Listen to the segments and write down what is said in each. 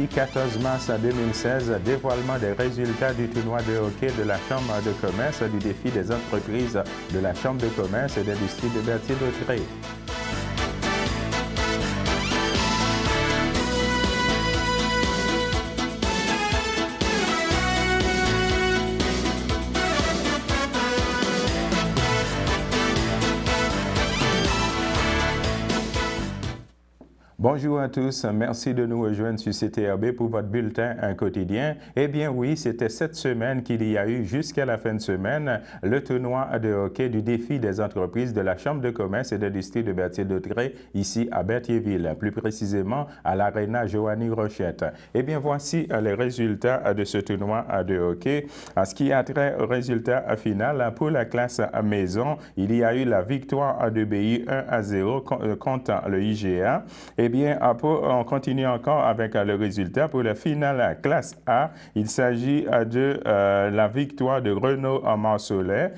Jeudi 14 mars 2016, dévoilement des résultats du tournoi de hockey de la Chambre de commerce du défi des entreprises de la Chambre de commerce et d'industrie de Berthier-Dautrey. Bonjour à tous, merci de nous rejoindre sur CTRB pour votre bulletin quotidien. Eh bien oui, c'était cette semaine qu'il y a eu jusqu'à la fin de semaine le tournoi de hockey du défi des entreprises de la Chambre de commerce et d'industrie de Berthier-Dautrey ici à Berthierville, plus précisément à l'Arena Joanie Rochette. Eh bien voici les résultats de ce tournoi de hockey. En ce qui a trait au résultat final pour la classe maison, il y a eu la victoire de BI 1-0 contre le IGA. Eh bien, on continue encore avec le résultat pour la finale classe A. Il s'agit de la victoire de Renaud Marcelet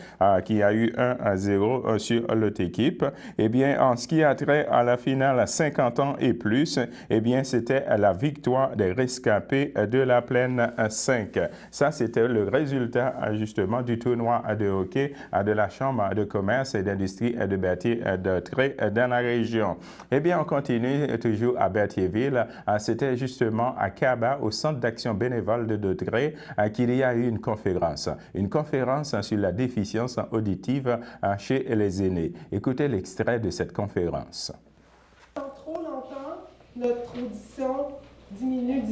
qui a eu 1-0 sur l'autre équipe. Eh bien, en ce qui a trait à la finale 50 ans et plus, eh bien, c'était la victoire des rescapés de la Plaine 5. Ça, c'était le résultat justement du tournoi de hockey de la Chambre de commerce et d'industrie de Berthier-Dautrey dans la région. Eh bien, on continue toujours à Berthierville. C'était justement à Kaba, au Centre d'action bénévole de Dautrey, qu'il y a eu une conférence sur la déficience auditive chez les aînés. Écoutez l'extrait de cette conférence. Trop longtemps, notre audition diminue.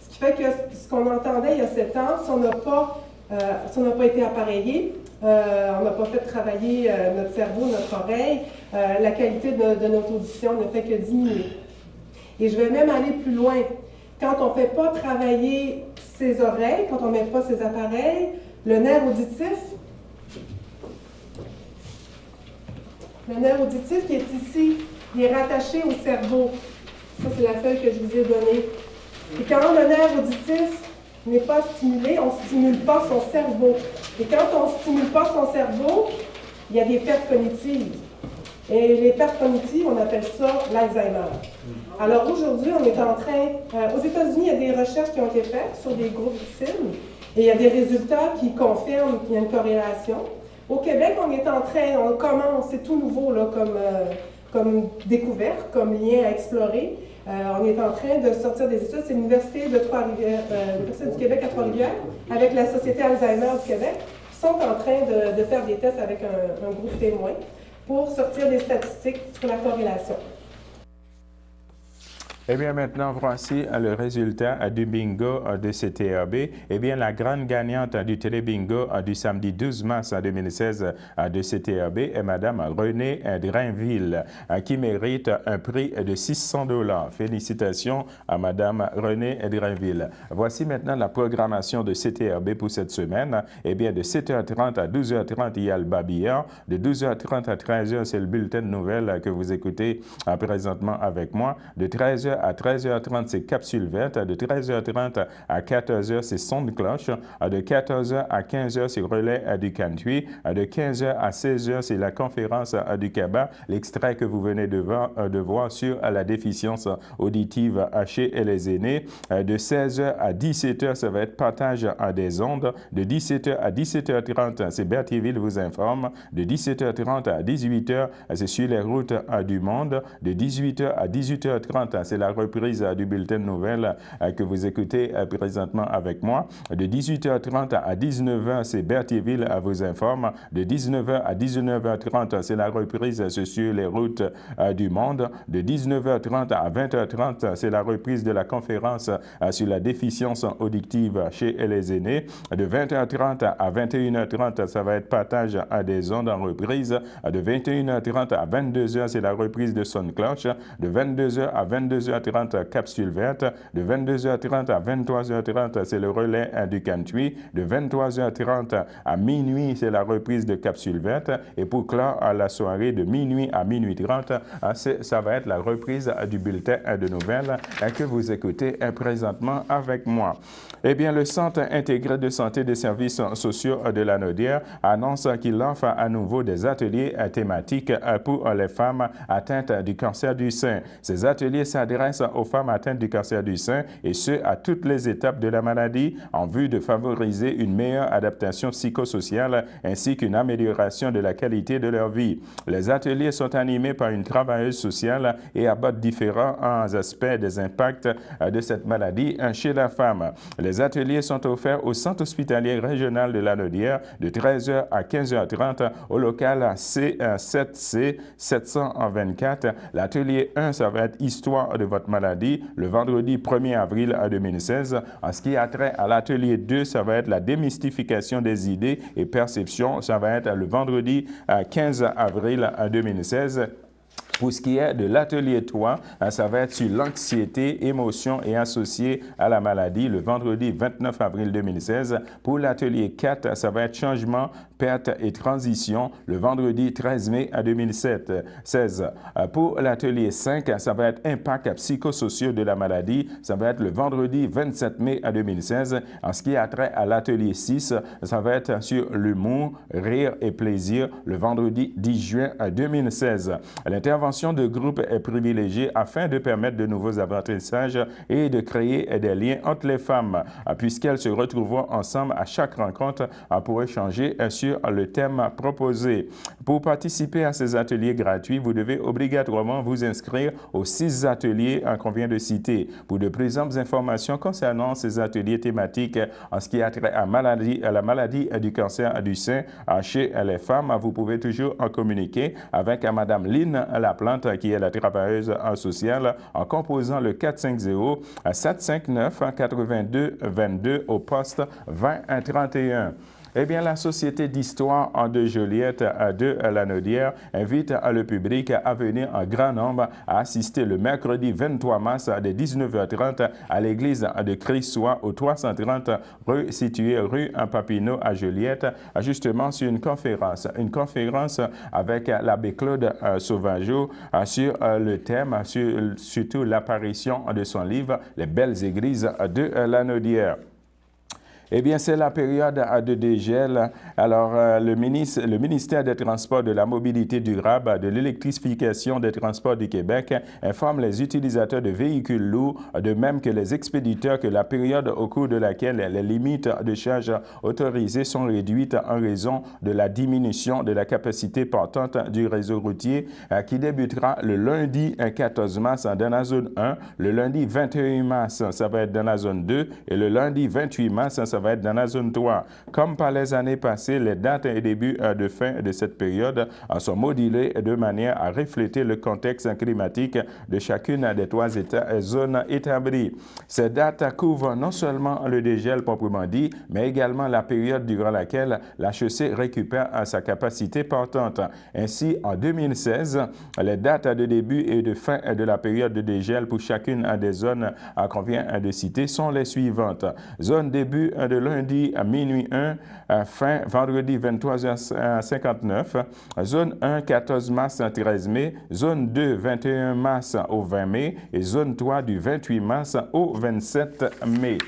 Ce qui fait que ce qu'on entendait il y a 7 ans, si on n'a pas été appareillé, on n'a pas fait travailler notre cerveau, notre oreille, la qualité de notre audition ne fait que diminuer. Et je vais même aller plus loin. Quand on ne fait pas travailler ses oreilles, quand on ne met pas ses appareils, le nerf auditif qui est ici, il est rattaché au cerveau. Ça, c'est la feuille que je vous ai donnée. Et quand le nerf auditif n'est pas stimulé, on ne stimule pas son cerveau. Et quand on ne stimule pas son cerveau, il y a des pertes cognitives. Et les pertes cognitives, on appelle ça l'Alzheimer. Alors aujourd'hui, on est en train... aux États-Unis, il y a des recherches qui ont été faites sur des groupes de cibles et il y a des résultats qui confirment qu'il y a une corrélation. Au Québec, on commence, c'est tout nouveau là, comme découverte, comme lien à explorer. On est en train de sortir des études. C'est l'Université de Trois-Rivières, l'Université du Québec à Trois-Rivières, avec la Société Alzheimer du Québec, qui sont en train de faire des tests avec un groupe témoin pour sortir des statistiques sur la corrélation. Eh bien, maintenant, voici le résultat du bingo de CTRB. Eh bien, la grande gagnante du télé-bingo du samedi 12 mars 2016 de CTRB est Mme Renée Drainville, qui mérite un prix de 600 $. Félicitations à Mme Renée Drainville. Voici maintenant la programmation de CTRB pour cette semaine. Eh bien, de 7h30 à 12h30, il y a le babillard. De 12h30 à 13h, c'est le bulletin de nouvelles que vous écoutez présentement avec moi. De 13h à 13h30, c'est Capsule verte. De 13h30 à 14h, c'est Son de cloche. De 14h à 15h, c'est Relais du Cantuy. De 15h à 16h, c'est la conférence du CABA. L'extrait que vous venez de voir sur la déficience auditive chez les aînés. De 16h à 17h, ça va être partage des ondes. De 17h à 17h30, c'est Berthierville vous informe. De 17h30 à 18h, c'est sur les routes du monde. De 18h à 18h30, c'est la reprise du bulletin de nouvelles que vous écoutez présentement avec moi. De 18h30 à 19h, c'est Berthierville vous informe. De 19h à 19h30, c'est la reprise sur les routes du monde. De 19h30 à 20h30, c'est la reprise de la conférence sur la déficience auditive chez les aînés. De 20h30 à 21h30, ça va être partage des ondes en reprise. De 21h30 à 22h, c'est la reprise de Son cloche. De 22h à 22h30, Capsule verte. De 22h30 à 23h30, c'est le relais du Cantuy. De 23h30 à minuit, c'est la reprise de Capsule verte. Et pour clore la soirée de minuit à minuit 30, ça va être la reprise du bulletin de nouvelles que vous écoutez présentement avec moi. Eh bien, le Centre intégré de santé des services sociaux de la Naudière annonce qu'il offre à nouveau des ateliers thématiques pour les femmes atteintes du cancer du sein. Ces ateliers s'adressent s'adresse aux femmes atteintes du cancer du sein et ce, à toutes les étapes de la maladie en vue de favoriser une meilleure adaptation psychosociale ainsi qu'une amélioration de la qualité de leur vie. Les ateliers sont animés par une travailleuse sociale et abordent différents aspects des impacts de cette maladie chez la femme. Les ateliers sont offerts au Centre hospitalier régional de Lanaudière de 13h à 15h30 au local C7C 724. L'atelier 1, ça va être Histoire de votre maladie, le vendredi 1er avril 2016. En ce qui a trait à l'atelier 2, ça va être la démystification des idées et perceptions. Ça va être le vendredi 15 avril 2016. Pour ce qui est de l'atelier 3, ça va être sur l'anxiété, émotions et associées à la maladie le vendredi 29 avril 2016. Pour l'atelier 4, ça va être changement, perte et transition le vendredi 13 mai 2016. Pour l'atelier 5, ça va être impact psychosociaux de la maladie. Ça va être le vendredi 27 mai 2016. En ce qui a trait à l'atelier 6, ça va être sur l'humour, rire et plaisir le vendredi 10 juin 2016. L'intervention de groupe est privilégiée afin de permettre de nouveaux apprentissages et de créer des liens entre les femmes, puisqu'elles se retrouveront ensemble à chaque rencontre pour échanger sur le thème proposé. Pour participer à ces ateliers gratuits, vous devez obligatoirement vous inscrire aux 6 ateliers qu'on vient de citer. Pour de plus amples informations concernant ces ateliers thématiques en ce qui a trait à la maladie du cancer du sein chez les femmes, vous pouvez toujours en communiquer avec Mme Lynn Laplante, qui est la travailleuse sociale, en composant le 450-759-8222 au poste 2031. Eh bien, la Société d'histoire de Joliette de Lanaudière invite le public à venir en grand nombre à assister le mercredi 23 mars dès 19h30 à l'église de Christ-Soir au 330 située rue Papineau à Joliette, justement sur une conférence avec l'abbé Claude Sauvageau sur le thème, surtout l'apparition de son livre « Les belles églises de Lanaudière ». Eh bien, c'est la période de dégel. Alors, le ministère des Transports, de la Mobilité durable, de l'électrification des transports du Québec informe les utilisateurs de véhicules lourds, de même que les expéditeurs, que la période au cours de laquelle les limites de charge autorisées sont réduites en raison de la diminution de la capacité portante du réseau routier qui débutera le lundi 14 mars dans la zone 1, le lundi 21 mars, ça va être dans la zone 2 et le lundi 28 mars, ça va être dans la zone 3. Comme par les années passées, les dates et débuts de fin de cette période sont modulées de manière à refléter le contexte climatique de chacune des 3 zones établies. Ces dates couvrent non seulement le dégel proprement dit, mais également la période durant laquelle la chaussée récupère sa capacité portante. Ainsi, en 2016, les dates de début et de fin de la période de dégel pour chacune des zones qu'on vient de citer sont les suivantes. Zone début de lundi à minuit 1, fin vendredi 23h59, zone 1 14 mars 13 mai, zone 2 21 mars au 20 mai et zone 3 du 28 mars au 27 mai.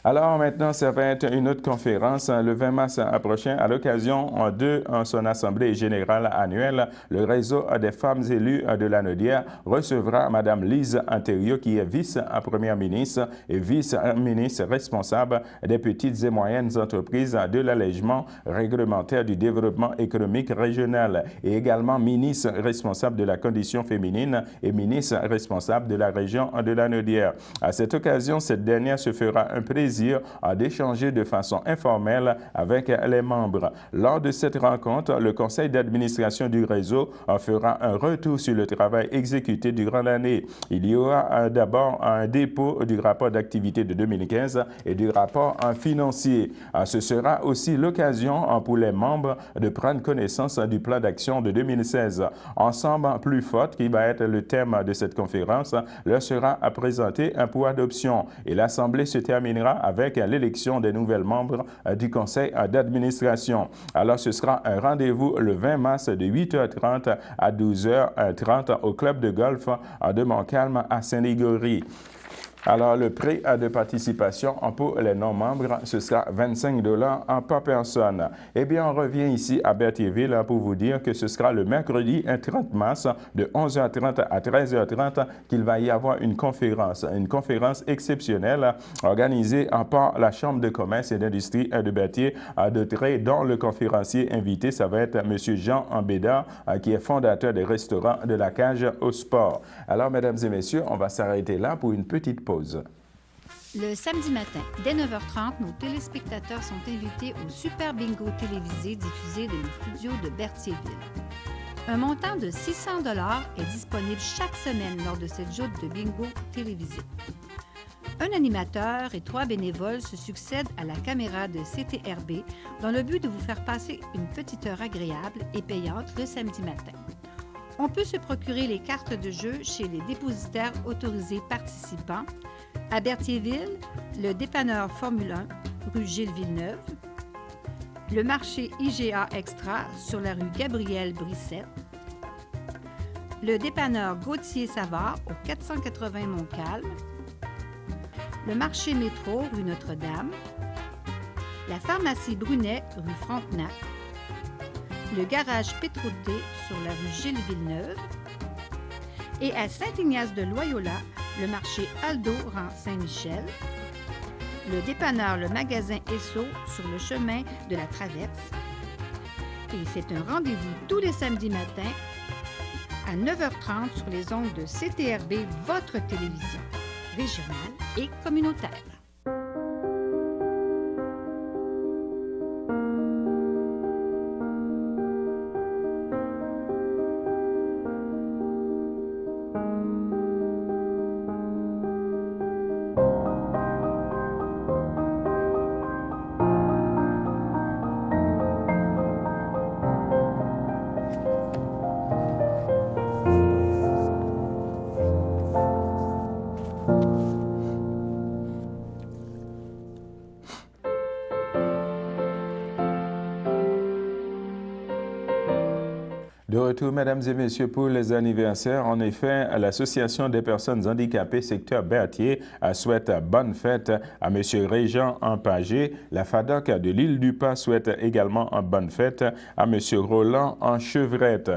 Alors maintenant, ça va être une autre conférence le 20 mars prochain à l'occasion de son assemblée générale annuelle. Le réseau des femmes élues de Lanaudière recevra Mme Lise Anthériot, qui est vice-première ministre et vice-ministre responsable des petites et moyennes entreprises, de l'allègement réglementaire du développement économique régional et également ministre responsable de la condition féminine et ministre responsable de la région de Lanaudière. À cette occasion, cette dernière se fera un plaisir d'échanger de façon informelle avec les membres. Lors de cette rencontre, le conseil d'administration du réseau fera un retour sur le travail exécuté durant l'année. Il y aura d'abord un dépôt du rapport d'activité de 2015 et du rapport financier. Ce sera aussi l'occasion pour les membres de prendre connaissance du plan d'action de 2016. Ensemble plus fort, qui va être le thème de cette conférence, leur sera présenté pour adoption et l'Assemblée se terminera avec l'élection des nouvelles membres du conseil d'administration. Alors, ce sera un rendez-vous le 20 mars de 8h30 à 12h30 au club de golf de Montcalm à Saint-Légory. Alors, le prix de participation pour les non-membres, ce sera 25 $ par personne. Eh bien, on revient ici à Berthierville pour vous dire que ce sera le mercredi 30 mars de 11h30 à 13h30 qu'il va y avoir une conférence exceptionnelle organisée par la Chambre de commerce et d'industrie de Berthier de Tré, dont le conférencier invité, ça va être M. Jean Ambédard, qui est fondateur des restaurants de la Cage au Sport. Alors, mesdames et messieurs, on va s'arrêter là pour une petite pause. Le samedi matin, dès 9h30, nos téléspectateurs sont invités au Super Bingo télévisé diffusé de nos studios de Berthierville. Un montant de 600 $ est disponible chaque semaine lors de cette joute de bingo télévisé. Un animateur et 3 bénévoles se succèdent à la caméra de CTRB dans le but de vous faire passer une petite heure agréable et payante le samedi matin. On peut se procurer les cartes de jeu chez les dépositaires autorisés participants à Berthierville, le dépanneur Formule 1, rue Gilles Villeneuve, le marché IGA Extra sur la rue Gabriel Brissette, le dépanneur Gauthier Savard au 480 Montcalm, le marché Métro rue Notre-Dame, la pharmacie Brunet rue Frontenac, le garage Pétroté sur la rue Gilles Villeneuve et à Saint-Ignace-de-Loyola, le marché Aldo rang Saint-Michel, le dépanneur Le Magasin Esso sur le chemin de la Traverse. Et c'est un rendez-vous tous les samedis matins à 9h30 sur les ondes de CTRB, votre télévision régionale et communautaire. De retour, mesdames et messieurs, pour les anniversaires. En effet, l'Association des personnes handicapées secteur Berthier souhaite bonne fête à M. Régent Empagé. La FADOC de l'île du Pas souhaite également une bonne fête à M. Roland Chevrette.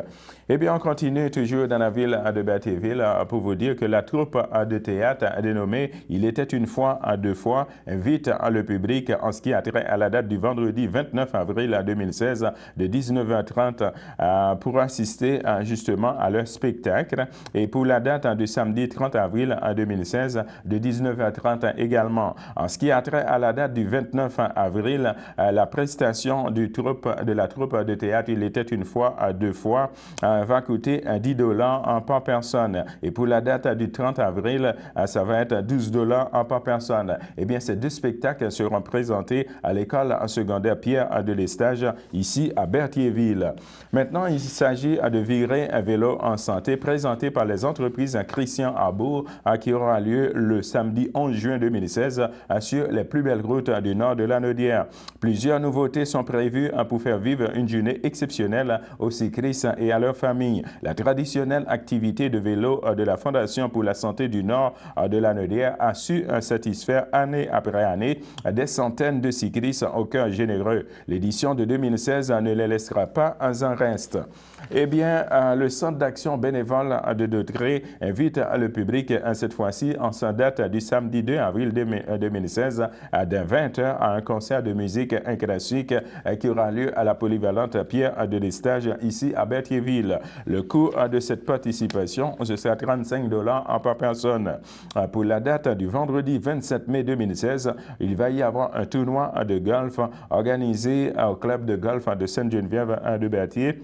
Eh bien, on continue toujours dans la ville de Berthierville pour vous dire que la troupe de théâtre dénommée « Il était une fois à deux fois » invite le public en ce qui a trait à la date du vendredi 29 avril 2016 de 19h30 pour assister justement à leur spectacle, et pour la date du samedi 30 avril 2016 de 19h30 également. En ce qui a trait à la date du 29 avril, la prestation de la troupe de théâtre « Il était une fois à deux fois » va coûter 10 $ par personne. Et pour la date du 30 avril, ça va être 12 $ par personne. Eh bien, ces deux spectacles seront présentés à l'école secondaire Pierre de Lestage, ici à Berthierville. Maintenant, il s'agit de virer un vélo en santé présenté par les entreprises Christian Arbour qui aura lieu le samedi 11 juin 2016 sur les plus belles routes du nord de la Naudière. Plusieurs nouveautés sont prévues pour faire vivre une journée exceptionnelle aux cyclistes et à leur famille. La traditionnelle activité de vélo de la Fondation pour la santé du nord de la Naudière a su satisfaire année après année des centaines de cyclistes au cœur généreux. L'édition de 2016 ne les laissera pas en reste. Eh bien, le Centre d'action bénévole de Dautrey invite le public, cette fois-ci, en sa date du samedi 2 avril 2016, à 20h, à un concert de musique classique qui aura lieu à la polyvalente Pierre de Lestage, ici à Berthierville. Le coût de cette participation, ce sera 35 $ par personne. Pour la date du vendredi 27 mai 2016, il va y avoir un tournoi de golf organisé au club de golf de Sainte-Geneviève de Berthier,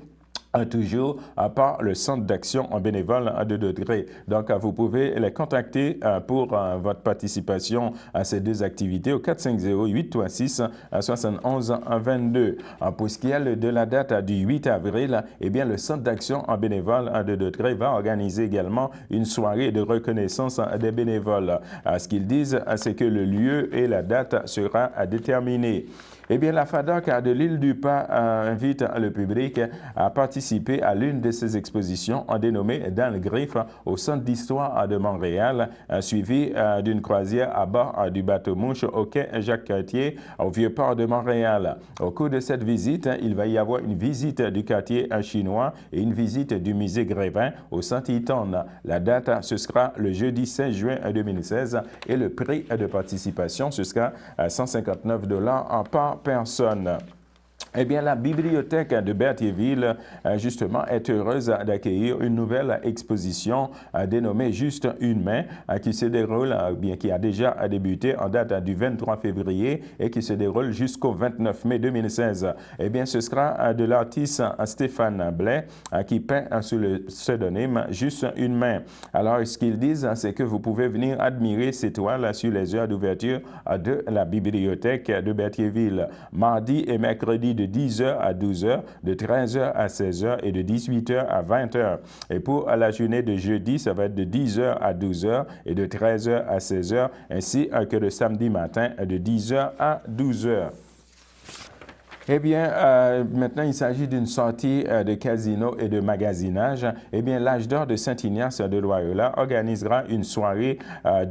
toujours par le Centre d'action bénévole de Dautrey. Donc, vous pouvez les contacter pour votre participation à ces deux activités au 450-836-7122. Pour ce qui est de la date du 8 avril, eh bien, le Centre d'action bénévole de Dautrey va organiser également une soirée de reconnaissance des bénévoles. Ce qu'ils disent, c'est que le lieu et la date sera déterminés. Eh bien, la FADOC de l'île du Pas invite le public à participer à l'une de ces expositions dénommée Dans le Griffe au Centre d'histoire de Montréal, suivie d'une croisière à bord du bateau-mouche au quai Jacques-Cartier au Vieux-Port de Montréal. Au cours de cette visite, il va y avoir une visite du quartier chinois et une visite du musée Grévin au Centre Eaton. La date, ce sera le jeudi 16 juin 2016 et le prix de participation, ce sera $159 par personne. Eh bien, la bibliothèque de Berthierville, justement, est heureuse d'accueillir une nouvelle exposition dénommée Juste une main, qui se déroule, bien qui a déjà débuté en date du 23 février et qui se déroule jusqu'au 29 mai 2016. Eh bien, ce sera de l'artiste Stéphane Blais qui peint sous le pseudonyme Juste une main. Alors, ce qu'ils disent, c'est que vous pouvez venir admirer ces toiles sur les heures d'ouverture de la bibliothèque de Berthierville, mardi et mercredi de 10h à 12h, de 13h à 16h et de 18h à 20h. Et pour la journée de jeudi, ça va être de 10h à 12h et de 13h à 16h, ainsi que le samedi matin de 10h à 12h. Eh bien, maintenant, il s'agit d'une sortie de casino et de magasinage. Eh bien, l'Âge d'or de Saint-Ignace de Loyola organisera une soirée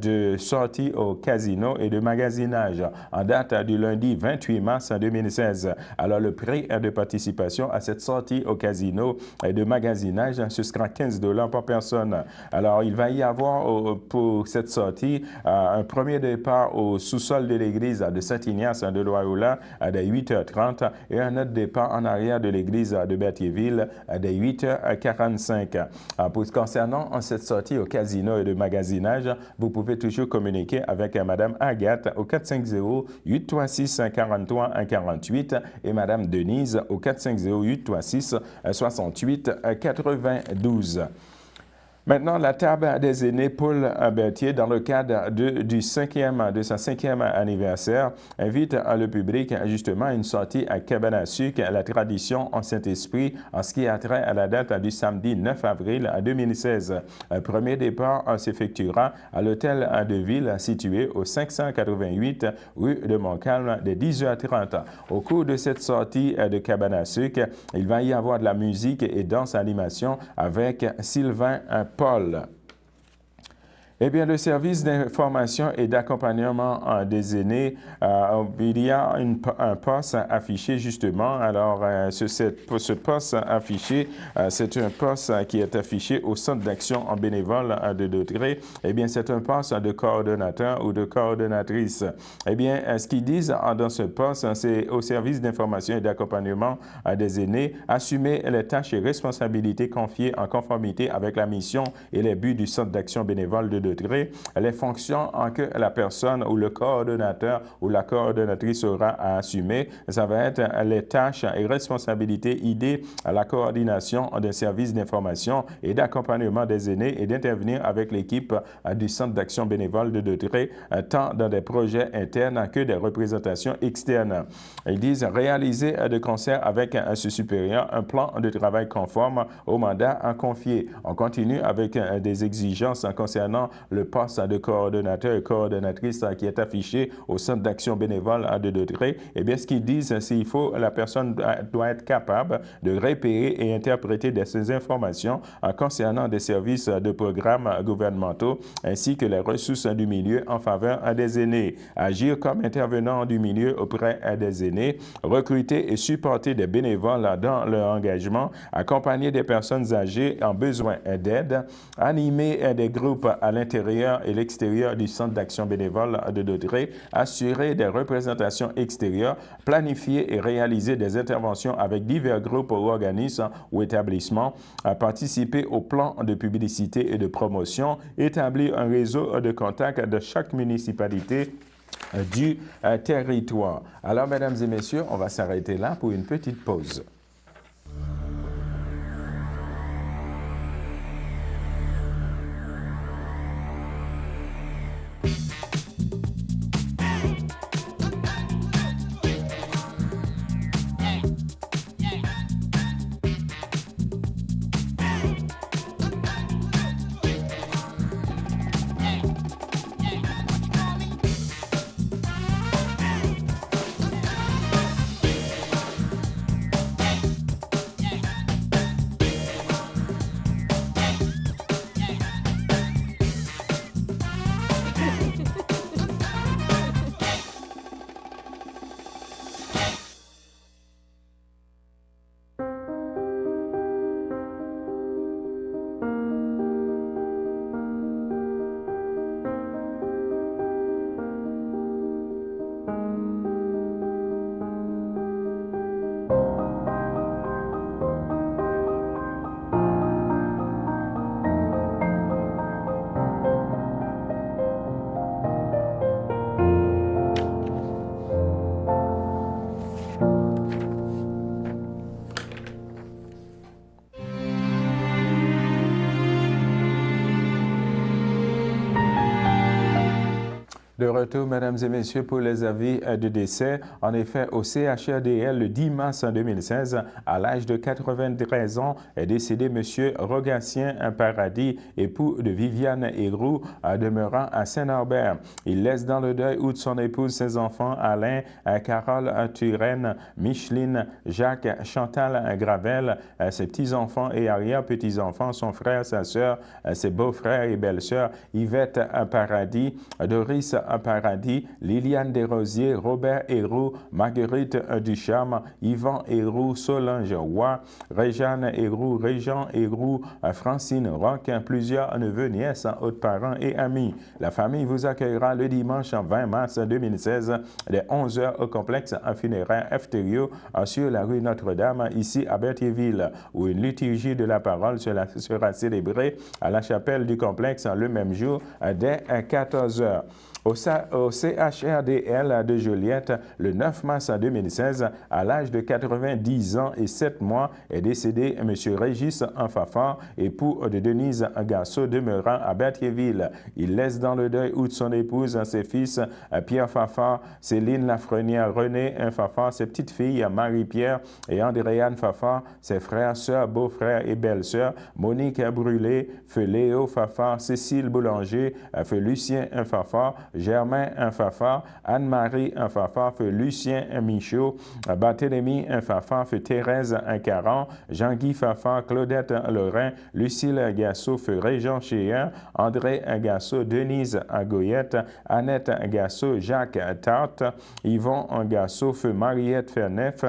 de sortie au casino et de magasinage en date du lundi 28 mars 2016. Alors, le prix de participation à cette sortie au casino et de magasinage, ce sera $15 par personne. Alors, il va y avoir pour cette sortie un premier départ au sous-sol de l'église de Saint-Ignace de Loyola à 8h30 et un autre départ en arrière de l'église de Berthierville à 8h45. Concernant cette sortie au casino et de magasinage, vous pouvez toujours communiquer avec Mme Agathe au 450-836-43-48 et Mme Denise au 450-836-68-92. Maintenant, la table des aînés Paul Berthier, dans le cadre de sa cinquième anniversaire, invite le public justement à une sortie à cabane à sucre, la tradition en Saint-Esprit, en ce qui a trait à la date du samedi 9 avril 2016. Un premier départ s'effectuera à l'hôtel de ville situé au 588 rue de Montcalm dès 10h30. Au cours de cette sortie de cabane à sucre, il va y avoir de la musique et danse animation avec Sylvain Paul. Eh bien, le service d'information et d'accompagnement des aînés, il y a un poste affiché justement. Alors, ce poste affiché, c'est un poste qui est affiché au Centre d'action en bénévole de Dautrey. Eh bien, c'est un poste de coordonnateur ou de coordonnatrice. Eh bien, ce qu'ils disent dans ce poste, c'est au service d'information et d'accompagnement des aînés, assumer les tâches et responsabilités confiées en conformité avec la mission et les buts du Centre d'action bénévole de Dautrey, les fonctions que la personne ou le coordonnateur ou la coordonnatrice aura à assumer. Ça va être les tâches et responsabilités idées à la coordination des services d'information et d'accompagnement des aînés et d'intervenir avec l'équipe du Centre d'action bénévole de Dautrey, tant dans des projets internes que des représentations externes. Ils disent réaliser de concert avec ce supérieur un plan de travail conforme au mandat confié. On continue avec des exigences concernant le poste de coordonnateur et coordonnatrice qui est affiché au Centre d'action bénévole de Dautrey. Eh bien, ce qu'ils disent, c'est qu'il faut, la personne doit être capable de repérer et interpréter ces informations concernant des services de programmes gouvernementaux ainsi que les ressources du milieu en faveur des aînés. Agir comme intervenant du milieu auprès des aînés, recruter et supporter des bénévoles dans leur engagement, accompagner des personnes âgées en besoin d'aide, animer des groupes à l'intérieur et l'extérieur du Centre d'action bénévole de Dautrey, assurer des représentations extérieures, planifier et réaliser des interventions avec divers groupes ou organismes ou établissements, participer au plan de publicité et de promotion, établir un réseau de contacts de chaque municipalité du territoire. Alors, mesdames et messieurs, on va s'arrêter là pour une petite pause. De retour, mesdames et messieurs, pour les avis de décès. En effet, au CHRDL, le 10 mars 2016, à l'âge de 93 ans, est décédé M. Rogatien Paradis, époux de Viviane Héroux, demeurant à Saint-Norbert. Il laisse dans le deuil, outre son épouse, ses enfants, Alain, Carole Turenne, Micheline, Jacques, Chantal Gravel, ses petits-enfants et arrière-petits-enfants, son frère, sa sœur, ses beaux-frères et belles-sœurs, Yvette Paradis, Doris Paradis, Liliane Desrosiers, Robert Héroux, Marguerite Ducharme, Yvan Héroux, Solange Roy, Réjeanne Héroux, Régent Héroux, Francine Roch, plusieurs neveux, nièces, autres parents et amis. La famille vous accueillera le dimanche 20 mars 2016 dès 11h au complexe funéraire FTRIO sur la rue Notre-Dame, ici à Berthierville, où une liturgie de la parole sera célébrée à la chapelle du complexe le même jour dès 14h. Au CHRDL de Joliette, le 9 mars 2016, à l'âge de 90 ans et 7 mois, est décédé M. Régis Fafard, époux de Denise Gasso, demeurant à Berthierville. Il laisse dans le deuil, outre son épouse, ses fils Pierre Fafard, Céline Lafrenière, René Fafard, ses petites filles Marie-Pierre et Andréane Fafard, ses frères, sœurs, beaux-frères et belles-sœurs, Monique Brûlé, feu Léo Fafard, Cécile Boulanger, feu Lucien Fafard, Germain Fafard, Anne-Marie Fafard, feu Lucien Michaud, Barthélemy Fafard, feu Thérèse Caron, Jean-Guy Fafard, Claudette Lorrain, Lucille Gasso, feu Régent Chéen, André Gasso, Denise Goyette, Annette Gasso, Jacques Tarte, Yvon Gasso, feu Mariette Ferneff,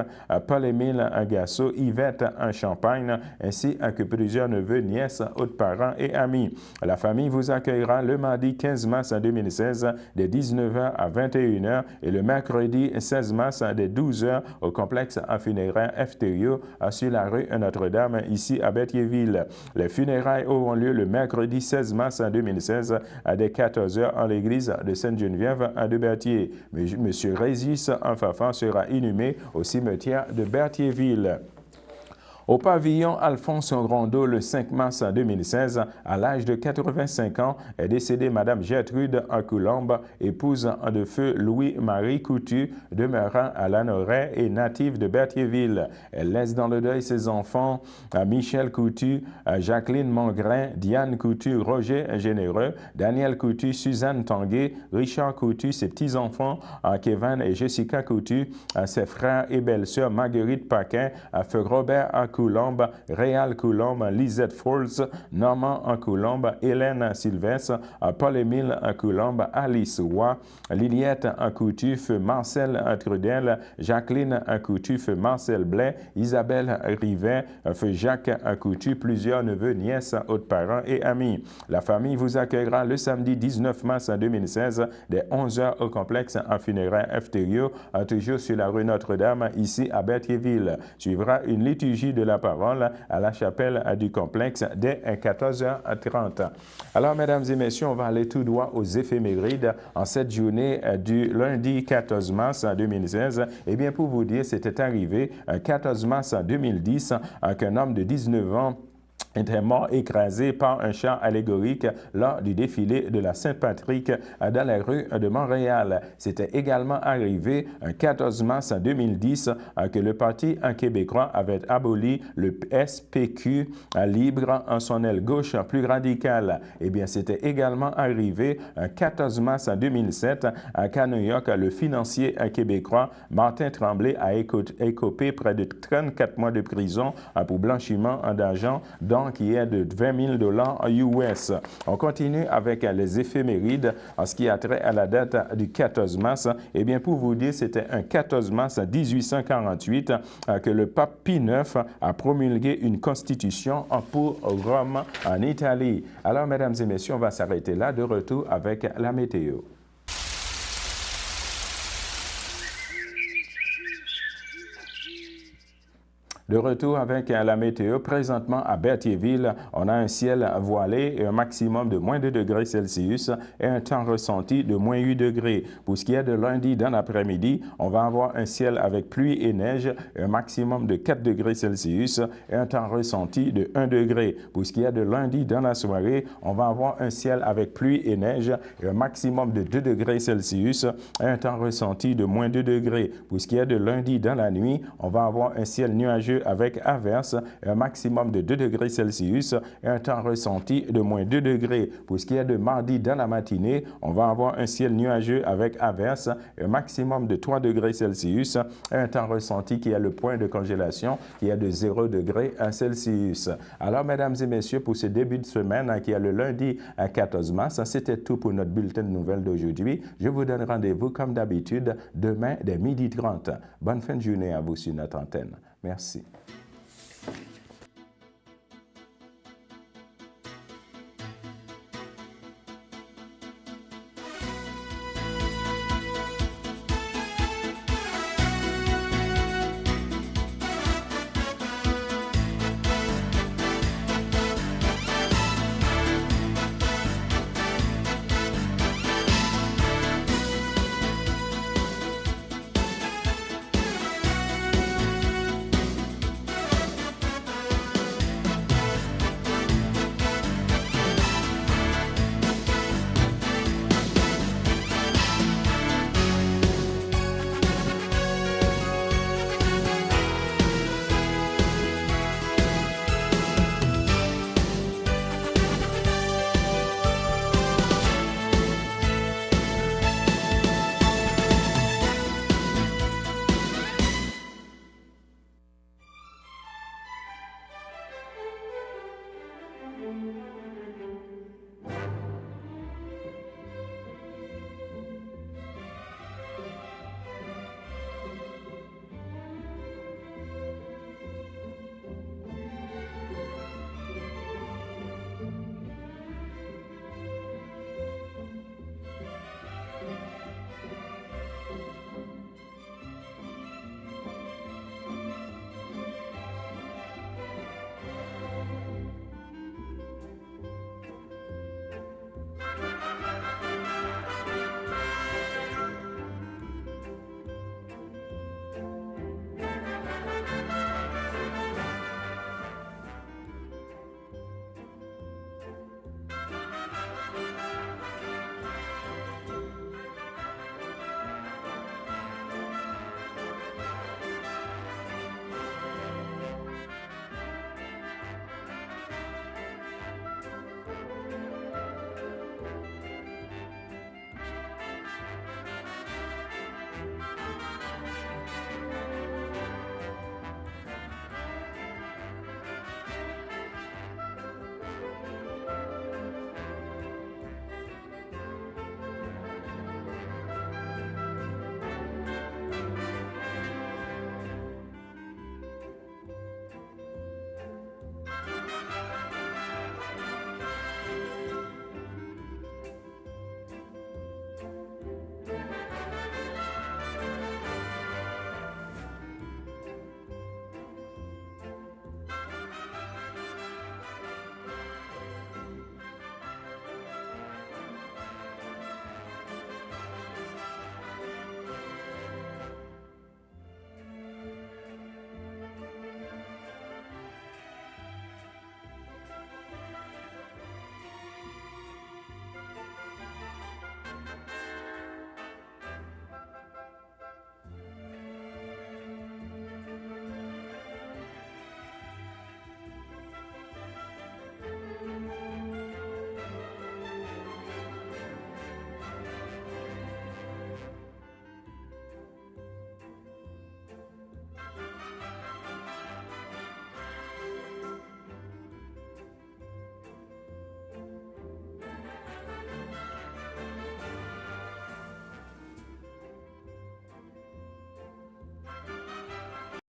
Paul-Émile Gasso, Yvette Champagne, ainsi que plusieurs neveux, nièces, autres parents et amis. La famille vous accueillera le mardi 15 mars 2016 de 19h à 21h et le mercredi 16 mars de 12h au complexe funéraire FTRIO sur la rue Notre-Dame, ici à Berthierville. Les funérailles auront lieu le mercredi 16 mars 2016 à 14h en l'église de Sainte-Geneviève de Berthier. Monsieur Régis Fafard sera inhumé au cimetière de Berthierville. Au pavillon Alphonse Rondeau, le 5 mars 2016, à l'âge de 85 ans, est décédée Mme Gertrude Coulombe, épouse de feu Louis-Marie Coutu, demeurant à Lanoret et native de Berthierville. Elle laisse dans le deuil ses enfants Michel Coutu, Jacqueline Mongrain, Diane Coutu, Roger Généreux, Daniel Coutu, Suzanne Tanguay, Richard Coutu, ses petits-enfants Kevin et Jessica Coutu, ses frères et belles-sœurs Marguerite Paquin, feu Robert Coulombe, Réal Coulombe, Lisette Forbes, Normand Coulombe, Hélène Sylvestre, Paul-Émile Coulombe, Alice Roy, Liliette Coutu, feu Marcel Trudel, Jacqueline Coutu, feu Marcel Blais, Isabelle Rivet, feu Jacques Coutu, plusieurs neveux, nièces, autres parents et amis. La famille vous accueillera le samedi 19 mars 2016 dès 11h au complexe funéraire FTRIO, toujours sur la rue Notre-Dame, ici à Berthierville. Suivra une liturgie de la parole à la chapelle du complexe dès 14h30. Alors, mesdames et messieurs, on va aller tout droit aux éphémérides en cette journée du lundi 14 mars 2016. Eh bien, pour vous dire, c'était arrivé 14 mars 2010 qu'un homme de 19 ans était mort écrasé par un char allégorique lors du défilé de la Saint-Patrick dans les rues de Montréal. C'était également arrivé un 14 mars 2010 que le Parti québécois avait aboli le SPQ libre en son aile gauche plus radicale. Eh bien, c'était également arrivé un 14 mars 2007 qu'à New York, le financier québécois Martin Tremblay a écopé près de 34 mois de prison pour blanchiment d'argent, qui est de $20 000 US. On continue avec les éphémérides en ce qui a trait à la date du 14 mars. Eh bien, pour vous dire, c'était un 14 mars 1848 que le pape Pie IX a promulgué une constitution pour Rome en Italie. Alors, mesdames et messieurs, on va s'arrêter là. De retour avec la météo. De retour avec la météo, présentement à Berthierville, on a un ciel voilé et un maximum de moins 2 degrés Celsius et un temps ressenti de moins 8 degrés. Pour ce qui est de lundi dans l'après-midi, on va avoir un ciel avec pluie et neige et un maximum de 4 degrés Celsius et un temps ressenti de 1 degré. Pour ce qui est de lundi dans la soirée, on va avoir un ciel avec pluie et neige et un maximum de 2 degrés Celsius et un temps ressenti de moins 2 degrés. Pour ce qui est de lundi dans la nuit, on va avoir un ciel nuageux avec averse et un maximum de 2 degrés Celsius et un temps ressenti de moins 2 degrés. Pour ce qui est de mardi dans la matinée, on va avoir un ciel nuageux avec averse et un maximum de 3 degrés Celsius et un temps ressenti qui est le point de congélation qui est de 0 degré Celsius. Alors, mesdames et messieurs, pour ce début de semaine qui est le lundi 14 mars, c'était tout pour notre bulletin de nouvelles d'aujourd'hui. Je vous donne rendez-vous comme d'habitude demain dès 12h30. Bonne fin de journée à vous sur notre antenne. Merci.